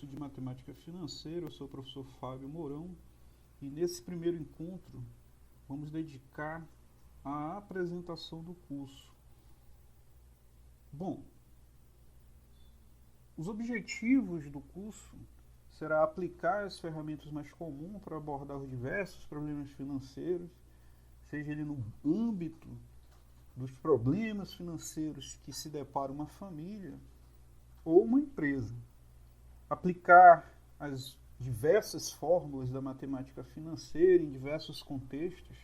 curso de Matemática Financeira. Eu sou o professor Fábio Mourão e nesse primeiro encontro vamos dedicar à apresentação do curso. Bom, os objetivos do curso será aplicar as ferramentas mais comuns para abordar os diversos problemas financeiros, seja ele no âmbito dos problemas financeiros que se depara uma família ou uma empresa. Aplicar as diversas fórmulas da matemática financeira em diversos contextos,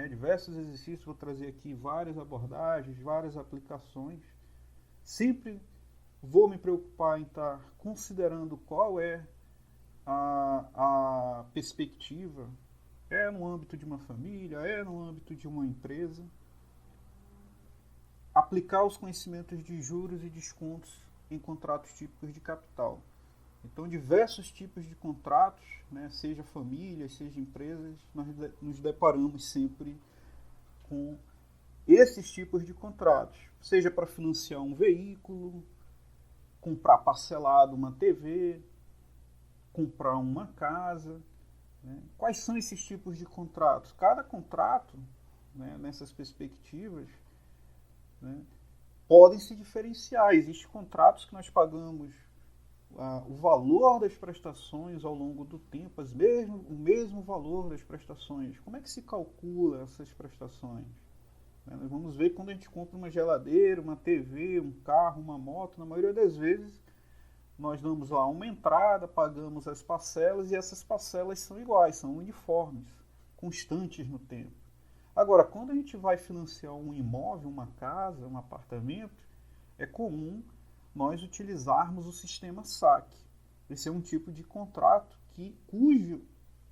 diversos exercícios. Vou trazer aqui várias abordagens, várias aplicações. Sempre vou me preocupar em estar considerando qual é a perspectiva. É no âmbito de uma família, é no âmbito de uma empresa. Aplicar os conhecimentos de juros e descontos em contratos típicos de capital. Então, diversos tipos de contratos, seja famílias, seja empresas, nós nos deparamos sempre com esses tipos de contratos. Seja para financiar um veículo, comprar parcelado uma TV, comprar uma casa. Quais são esses tipos de contratos? Cada contrato, nessas perspectivas, podem se diferenciar. Existem contratos que nós pagamos o valor das prestações ao longo do tempo, o mesmo valor das prestações. Como é que se calcula essas prestações? Nós vamos ver quando a gente compra uma geladeira, uma TV, um carro, uma moto. Na maioria das vezes, nós damos lá uma entrada, pagamos as parcelas e essas parcelas são iguais, são uniformes, constantes no tempo. Agora, quando a gente vai financiar um imóvel, uma casa, um apartamento, é comum nós utilizarmos o sistema saque. Esse é um tipo de contrato cujo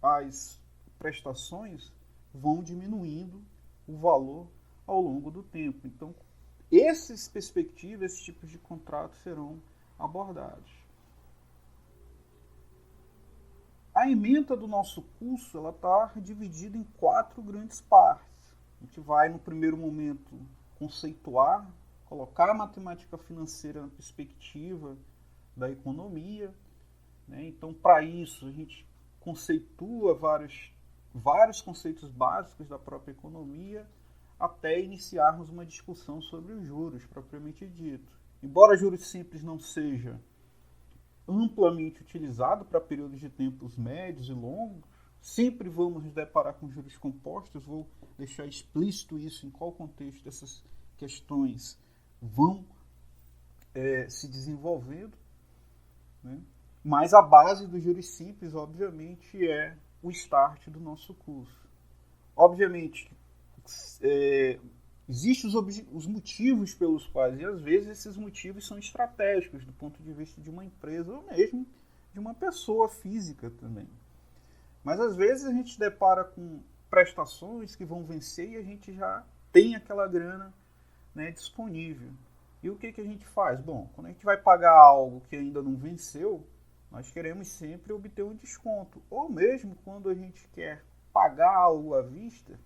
as prestações vão diminuindo o valor ao longo do tempo. Então, essas perspectivas, esses tipos de contratos serão abordados. A ementa do nosso curso está dividida em 4 grandes partes. A gente vai, no primeiro momento, conceituar, colocar a matemática financeira na perspectiva da economia. Então, para isso, a gente conceitua vários conceitos básicos da própria economia, até iniciarmos uma discussão sobre os juros, propriamente dito. Embora juros simples não seja amplamente utilizado para períodos de tempos médios e longos, sempre vamos nos deparar com juros compostos. Vou deixar explícito isso em qual contexto essas questões vão se desenvolvendo. Mas a base dos juros simples, obviamente, é o start do nosso curso. Obviamente, existem os motivos pelos quais, e às vezes esses motivos são estratégicos do ponto de vista de uma empresa ou mesmo de uma pessoa física também. Mas às vezes a gente depara com prestações que vão vencer e a gente já tem aquela grana disponível. E o que a gente faz? Bom, quando a gente vai pagar algo que ainda não venceu, nós queremos sempre obter um desconto. Ou mesmo quando a gente quer pagar algo à vista,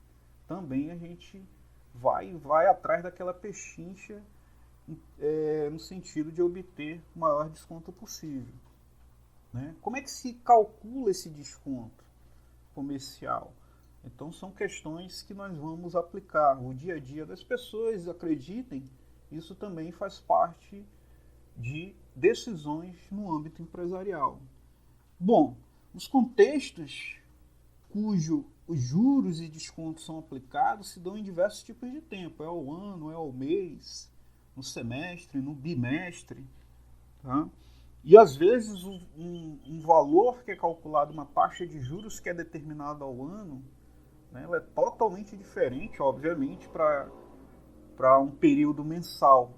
também a gente vai atrás daquela pechincha no sentido de obter o maior desconto possível. Como é que se calcula esse desconto comercial? Então, são questões que nós vamos aplicar. O dia a dia das pessoas, acreditem, isso também faz parte de decisões no âmbito empresarial. Bom, os contextos cujo os juros e descontos são aplicados se dão em diversos tipos de tempo. É ao ano, é ao mês, no semestre, no bimestre. Tá? E às vezes um valor que é calculado, uma taxa de juros que é determinada ao ano, ela é totalmente diferente, obviamente, para um período mensal.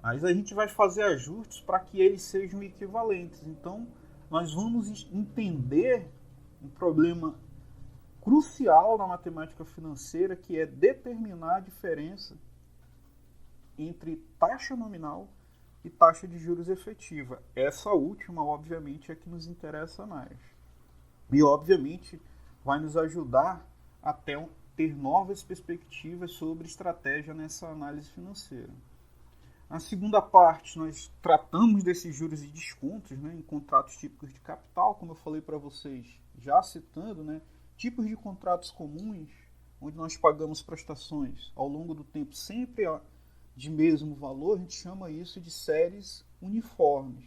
Mas a gente vai fazer ajustes para que eles sejam equivalentes. Então, nós vamos entender um problema crucial na matemática financeira, que é determinar a diferença entre taxa nominal e taxa de juros efetiva. Essa última, obviamente, é a que nos interessa mais. E, obviamente, vai nos ajudar a ter novas perspectivas sobre estratégia nessa análise financeira. Na segunda parte, nós tratamos desses juros e descontos, né, em contratos típicos de capital, como eu falei para vocês, já citando, né, tipos de contratos comuns, onde nós pagamos prestações ao longo do tempo sempre de mesmo valor, a gente chama isso de séries uniformes,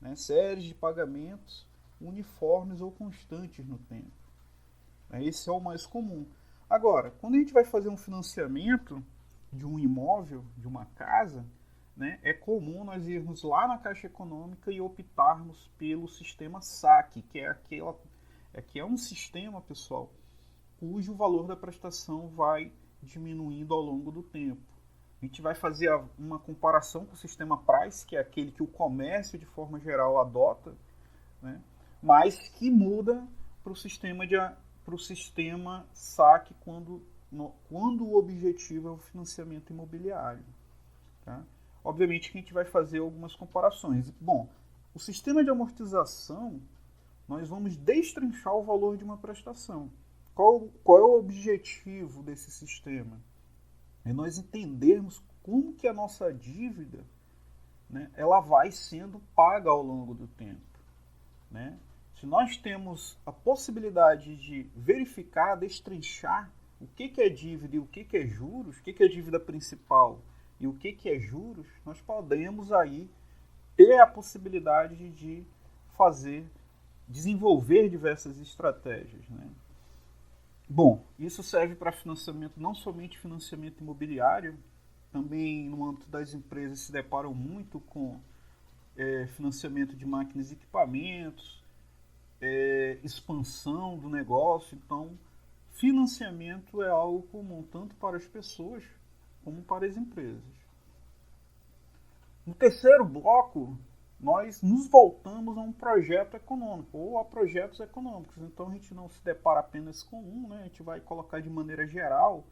né, séries de pagamentos uniformes ou constantes no tempo. Esse é o mais comum. Agora, quando a gente vai fazer um financiamento de um imóvel, de uma casa, né, é comum nós irmos lá na Caixa Econômica e optarmos pelo sistema SAC, que é um sistema, pessoal, cujo valor da prestação vai diminuindo ao longo do tempo. A gente vai fazer uma comparação com o sistema Price, que é aquele que o comércio, de forma geral, adota, né, mas que muda para o sistema SAC quando o objetivo é o financiamento imobiliário. Tá? Obviamente que a gente vai fazer algumas comparações. Bom, o sistema de amortização, nós vamos destrinchar o valor de uma prestação. Qual é o objetivo desse sistema? É nós entendermos como que a nossa dívida, né, ela vai sendo paga ao longo do tempo. Né? Se nós temos a possibilidade de verificar, destrinchar o que é dívida e o que é juros, o que é dívida principal e o que é juros, nós podemos aí ter a possibilidade de desenvolver diversas estratégias. Né? Bom, isso serve para financiamento, não somente financiamento imobiliário, também no âmbito das empresas se deparam muito com financiamento de máquinas e equipamentos, expansão do negócio. Então, financiamento é algo comum tanto para as pessoas como para as empresas. No terceiro bloco, nós nos voltamos a um projeto econômico ou a projetos econômicos. Então, a gente não se depara apenas com um, né? A gente vai colocar de maneira geral,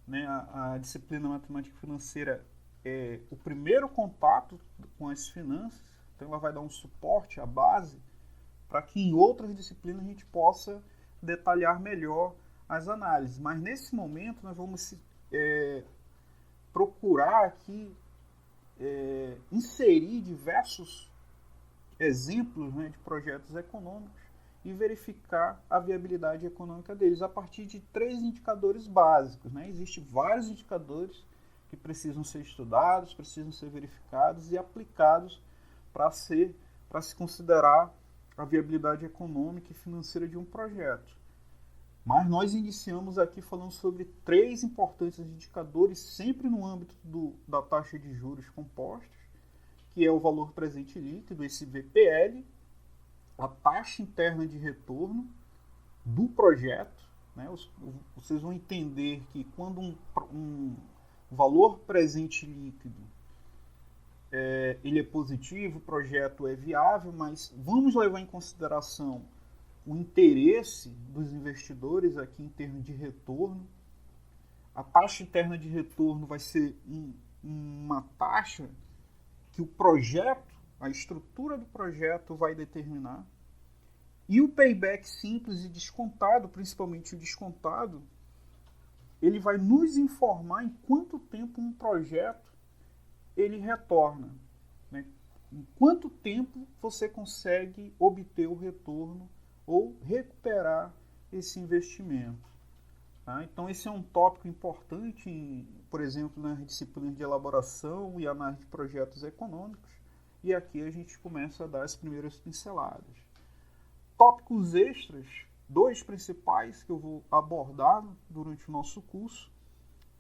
né? A disciplina matemática financeira é o primeiro contato com as finanças, então ela vai dar um suporte, a base, para que em outras disciplinas a gente possa detalhar melhor as análises. Mas nesse momento nós vamos procurar aqui inserir diversos exemplos, né, de projetos econômicos e verificar a viabilidade econômica deles a partir de 3 indicadores básicos. Né? Existem vários indicadores que precisam ser estudados, precisam ser verificados e aplicados para se considerar a viabilidade econômica e financeira de um projeto. Mas nós iniciamos aqui falando sobre 3 importantes indicadores, sempre no âmbito da taxa de juros compostos, que é o valor presente líquido, esse VPL, a taxa interna de retorno do projeto. Né? Vocês vão entender que quando um valor presente líquido ele é positivo, o projeto é viável, mas vamos levar em consideração o interesse dos investidores aqui em termos de retorno. A taxa interna de retorno vai ser uma taxa que o projeto, a estrutura do projeto vai determinar. E o payback simples e descontado, principalmente o descontado, ele vai nos informar em quanto tempo um projeto ele retorna. Né? Em quanto tempo você consegue obter o retorno ou recuperar esse investimento. Tá? Então, esse é um tópico importante, por exemplo, nas disciplinas de elaboração e análise de projetos econômicos. E aqui a gente começa a dar as primeiras pinceladas. Tópicos extras, 2 principais que eu vou abordar durante o nosso curso,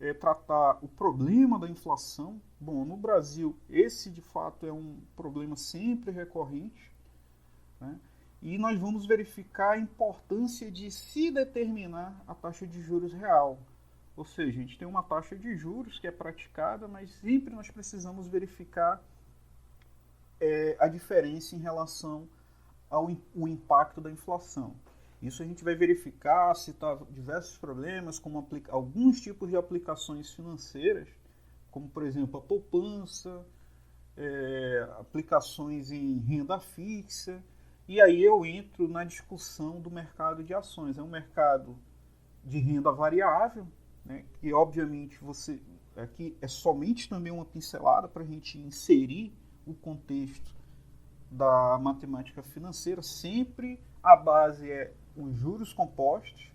é tratar o problema da inflação. Bom, no Brasil, esse de fato é um problema sempre recorrente, né? E nós vamos verificar a importância de se determinar a taxa de juros real. Ou seja, a gente tem uma taxa de juros que é praticada, mas sempre nós precisamos verificar a diferença em relação ao impacto da inflação. Isso a gente vai verificar, citar diversos problemas, como alguns tipos de aplicações financeiras, como, por exemplo, a poupança, aplicações em renda fixa. E aí eu entro na discussão do mercado de ações. É um mercado de renda variável, né, que obviamente aqui é somente também uma pincelada para a gente inserir o contexto da matemática financeira. Sempre a base é os juros compostos,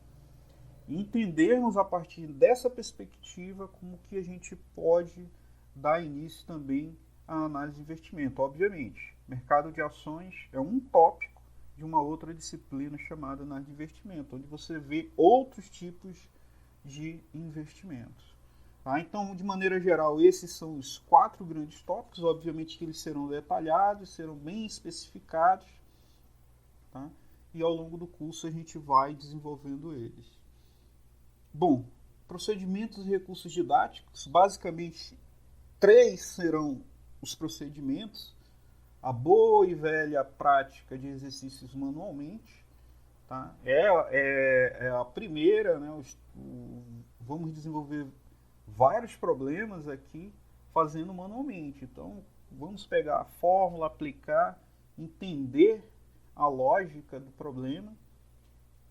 e entendermos a partir dessa perspectiva como que a gente pode dar início também à análise de investimento. Obviamente, mercado de ações é um tópico de uma outra disciplina chamada análise de investimento, onde você vê outros tipos de investimentos. Tá? Então, de maneira geral, esses são os 4 grandes tópicos. Obviamente que eles serão detalhados, serão bem especificados, tá? E ao longo do curso a gente vai desenvolvendo eles. Bom, procedimentos e recursos didáticos, basicamente 3 serão os procedimentos: a boa e velha prática de exercícios manualmente, tá? É a primeira, né? Vamos desenvolver vários problemas aqui fazendo manualmente. Então, vamos pegar a fórmula, aplicar, entender a lógica do problema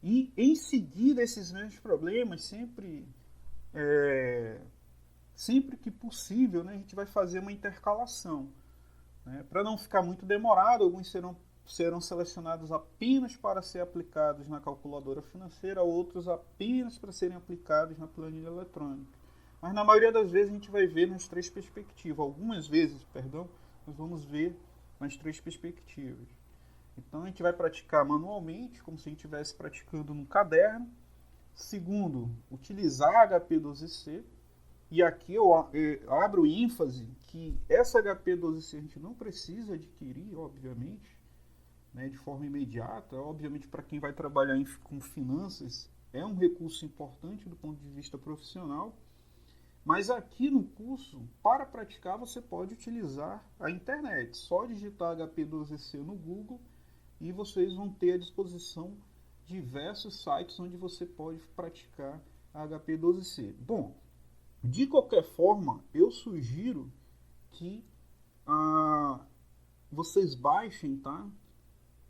e, em seguida, esses mesmos problemas, sempre que possível, né, a gente vai fazer uma intercalação. Né? Para não ficar muito demorado, alguns serão selecionados apenas para ser aplicados na calculadora financeira, outros apenas para serem aplicados na planilha eletrônica. Mas na maioria das vezes a gente vai ver nas 3 perspectivas. Algumas vezes, nós vamos ver nas 3 perspectivas. Então a gente vai praticar manualmente, como se a gente estivesse praticando no caderno. Segundo, utilizar HP12C. E aqui eu abro ênfase que essa HP12C a gente não precisa adquirir, obviamente, né, de forma imediata. Obviamente, para quem vai trabalhar com finanças, é um recurso importante do ponto de vista profissional. Mas aqui no curso, para praticar, você pode utilizar a internet. Só digitar HP12C no Google e vocês vão ter à disposição diversos sites onde você pode praticar a HP12C. Bom, de qualquer forma, eu sugiro que vocês baixem, tá,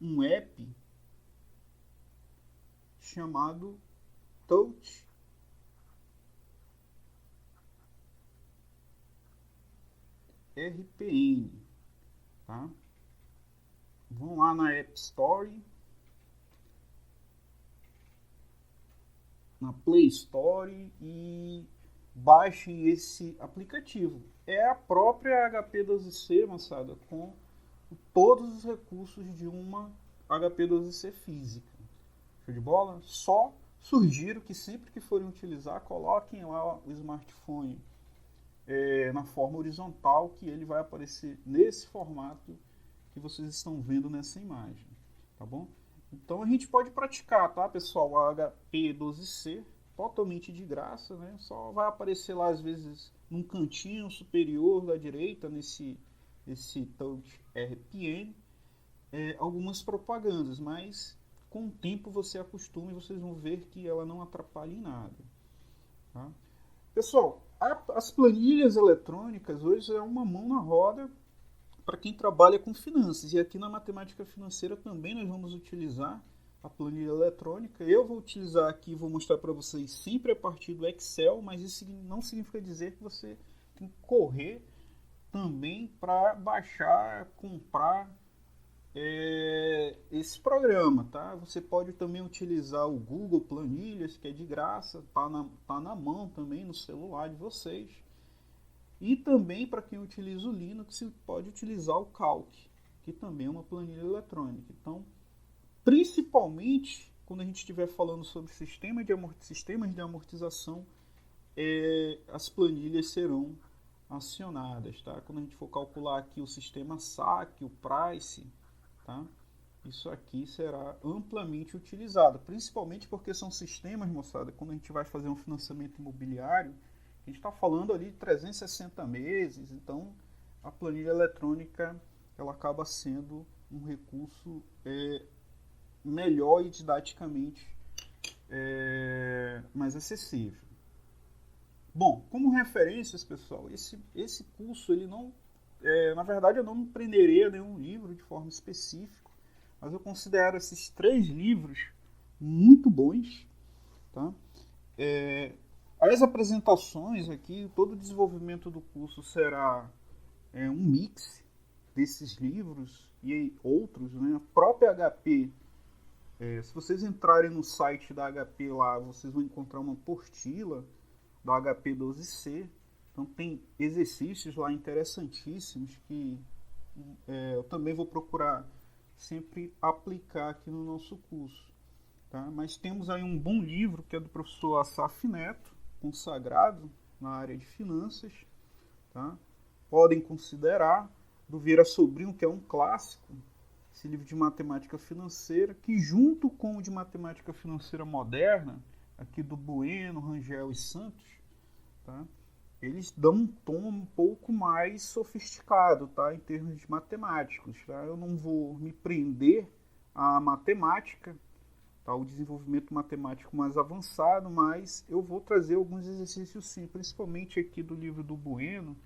um app chamado Touch RPN, tá? Vão lá na App Store, na Play Store e baixem esse aplicativo. É a própria HP12C, moçada, com todos os recursos de uma HP12C física. Show de bola? Só sugiro que sempre que forem utilizar, coloquem lá o smartphone na forma horizontal, que ele vai aparecer nesse formato que vocês estão vendo nessa imagem, tá bom? Então a gente pode praticar, tá, pessoal, a HP12C totalmente de graça, né? Só vai aparecer lá às vezes num cantinho superior da direita, nesse Touch RPN, algumas propagandas, mas com o tempo você acostuma e vocês vão ver que ela não atrapalha em nada, tá? Pessoal, as planilhas eletrônicas hoje é uma mão na roda para quem trabalha com finanças. E aqui na matemática financeira também nós vamos utilizar a planilha eletrônica. Eu vou utilizar aqui, vou mostrar para vocês sempre a partir do Excel, mas isso não significa dizer que você tem que correr também para baixar, comprar esse programa, tá? Você pode também utilizar o Google Planilhas, que é de graça, tá na mão também no celular de vocês. E também, para quem utiliza o Linux, você pode utilizar o Calc, que também é uma planilha eletrônica. Então, principalmente quando a gente estiver falando sobre sistemas de amortização, as planilhas serão acionadas, tá? Quando a gente for calcular aqui o sistema SAC, o Price, tá? Isso aqui será amplamente utilizado, principalmente porque são sistemas, moçada, quando a gente vai fazer um financiamento imobiliário, a gente está falando ali de 360 meses, então a planilha eletrônica ela acaba sendo um recurso melhor e didaticamente mais acessível. Bom, como referências, pessoal, esse curso, ele não, na verdade eu não me prenderei a nenhum livro de forma específica, mas eu considero esses 3 livros muito bons, tá? As apresentações aqui, todo o desenvolvimento do curso será um mix desses livros e outros, né? A própria HP, se vocês entrarem no site da HP lá, vocês vão encontrar uma apostila do HP 12C. Então tem exercícios lá interessantíssimos que eu também vou procurar sempre aplicar aqui no nosso curso. Tá? Mas temos aí um bom livro que é do professor Assaf Neto, consagrado na área de finanças. Tá? Podem considerar do Vieira Sobrinho, que é um clássico, esse livro de matemática financeira, que junto com o de matemática financeira moderna, aqui do Bueno, Rangel e Santos, tá? Eles dão um tom um pouco mais sofisticado, tá? Em termos de matemáticos. Tá? Eu não vou me prender à matemática, tá? O desenvolvimento matemático mais avançado, mas eu vou trazer alguns exercícios sim, principalmente aqui do livro do Bueno,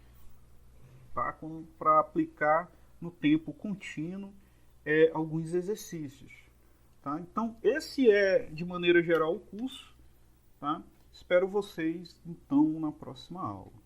tá? Para aplicar no tempo contínuo alguns exercícios. Tá? Então, esse é, de maneira geral, o curso. Tá? Espero vocês, então, na próxima aula.